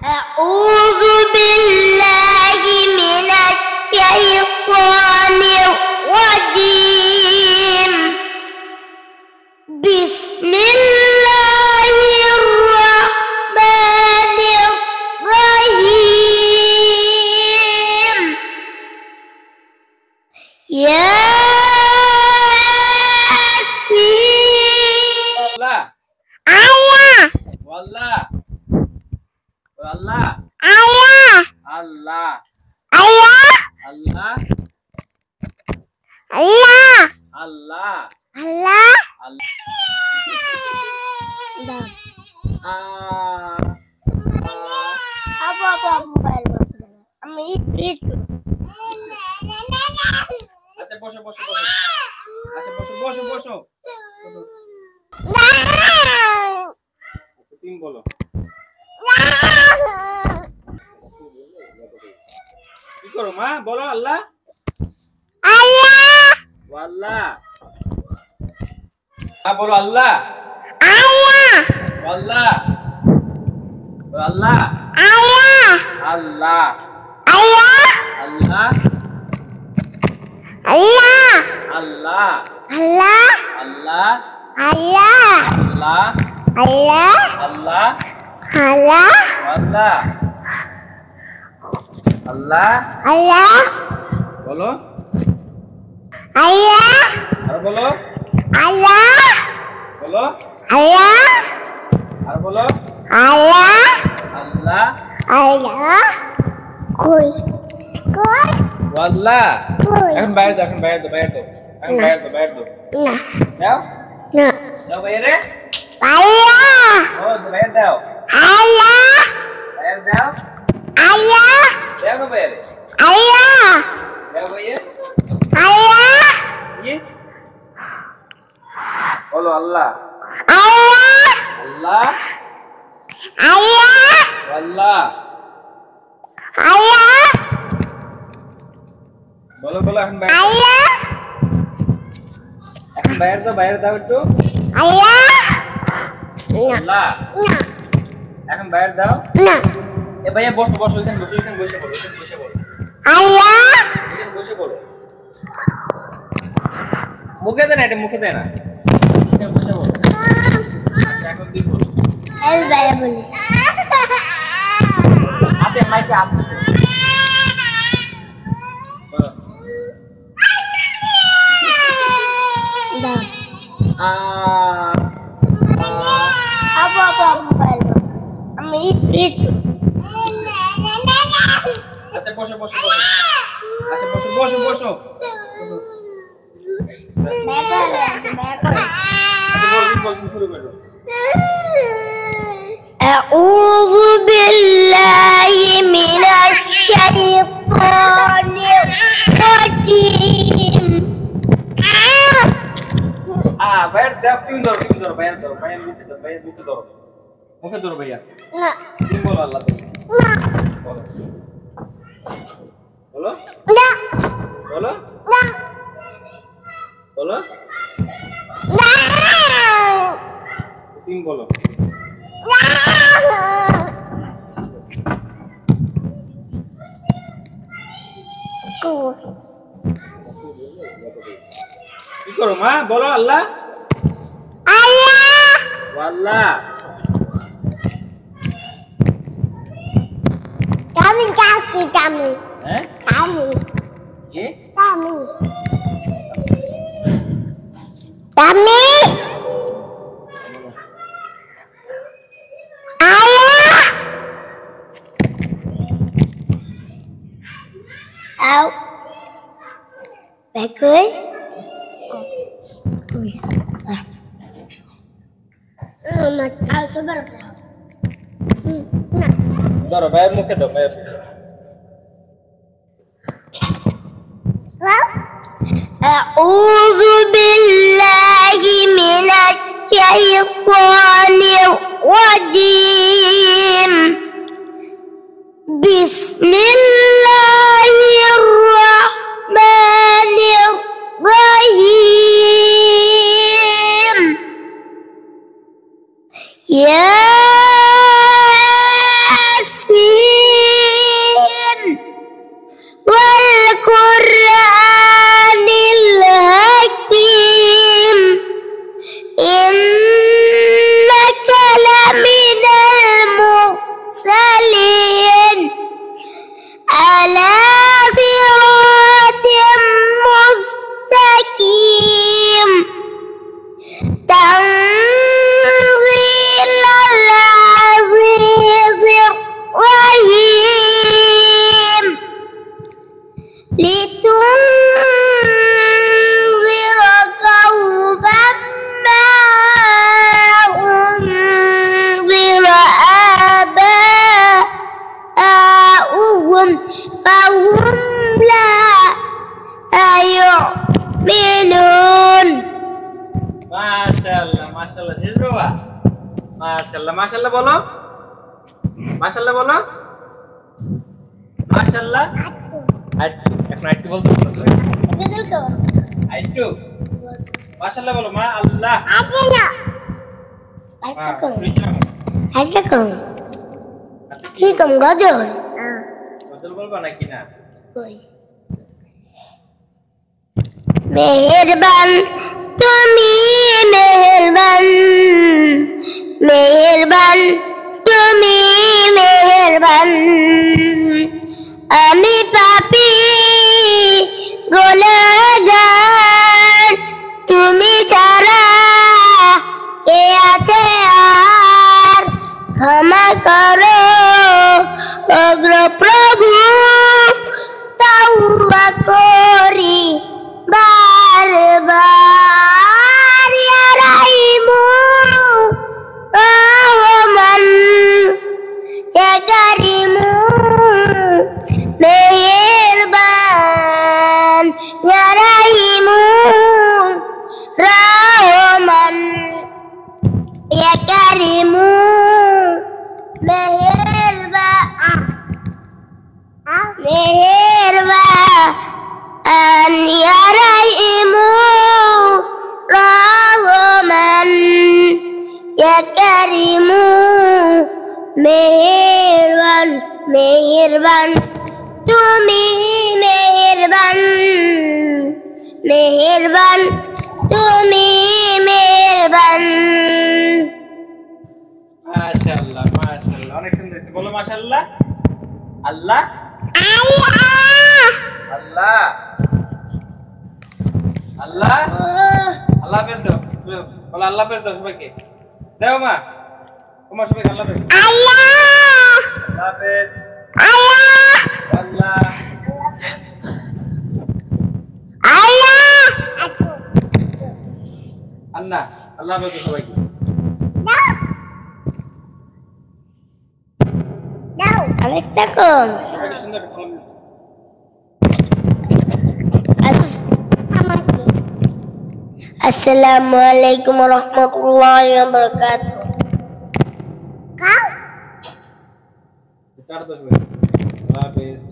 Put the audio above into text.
أعوذ بالله من الشيطان الرجيم بسم الله الرحمن الرحيم ياسين والله والله الله الله الله আচ্ছা বসো বসো বসো আচ্ছা বসো বসো বসো আচ্ছা তুমি বলো কি করো মা বলো আল্লাহ আল্লাহ বলো আল্লাহ আল্লাহ আল্লাহ আল্লাহ আল্লাহ আল্লাহ আল্লাহ আল্লাহ আল্লাহ বলো আর বলো বলো আর বলো আল্লাহ আল্লাহ এখন বাইরে দাও এখন বাইরে দাও বাইরে দাও এখন বাইরে দাও বাইরে দাও দাও দাও বাইরে ও বাইরে দাও বাইরে দাও দাও না বাইরে দাও বাইরে কি বলো আল্লাহ আল্লাহ আল্লাহ বলো বলো এখন বাইরে এখন বাইরে দাও একটু আল্লাহ এখন বাইরে দাও এ ভাইয়া বসো বসো এখানে বসে বলো বসে বলো এখানে বসে বলো মুখে দে না এটা মুখে দে না এখানে বসে বলো আচ্ছা এখন তুই বলো হাতে মাইকে হাত আচ্ছা বসো বসো বসো আচ্ছা বসো বসো বসো শুরু করো أعوذ بالله من الشيطان الرجيم বাইরে দাও তুমি ধরো বাইরে ধরো মুখে ধরো ভাইয়া তুমি বলো আল্লাহ বলো বলো বলো বলো তুমি বলো কি করো মা বলো আল্লাহ আল্লাহ ধরো ভাইয়ের মুখে দাও ভাইয়ের أعوذ بالله من الشيطان الرجيم بسم الله الرحمن الرحيم يا মাশাআল্লাহ বলো, মাশাআল্লাহ বলো, মাশাআল্লাহ। এখন আরেকটু বলতে বলো, আরেকটু মাশাআল্লাহ বলো, মা আল্লাহ। কি কম গজল গজল বলবা নাকি না? মেহেরবান তুমি মেহেরবান, মেহেরবান তুমি মেহেরবান, আমি পাপী গুনাহগার, তুমি ছাড়া কে আছে আর, ক্ষমা করো অগ্রপ্রভু, তাওবা করি বারবার, ইয়া রাহিমু রহমান, ইয়া কারিমু মেহেরবান, ইয়া রাহিমু রহমান, ইয়া কারিমু মেহেরবান, মেহেরবান, ইয়া রাহিমু রহমান, ইয়া কারিমু মেহেরবান, মেহেরবান তুমি মেহেরবান, মেহেরবান তুমি মেহেরবান। মাশাআল্লাহ, মাশাআল্লাহ, অনেক সুন্দর হয়েছে। বলো মাশাআল্লাহ। আল্লাহ, আল্লাহ, আল্লাহ, আল্লাহ হাফেজ দাও। বলো আল্লাহ হাফেজ দাও সবাইকে। দাও মা, তোমার সবাইকে আল্লাহ হাফেজ। আল্লাহ, আল্লাহ হাফেজ। আল্লাহ, আল্লাহ, আল্লাহ, আল্লাহ, আল্লাহ হাফেজ সবাইকে। আরেকটা কম। সবাইকে সুন্দর একটা সালাম দিন। আসসালামু আলাইকুম ওয়া রাহমাতুল্লাহি ওয়া বারাকাতুহু। টাটা দাও সবাইকে। আল্লাহ হাফেজ।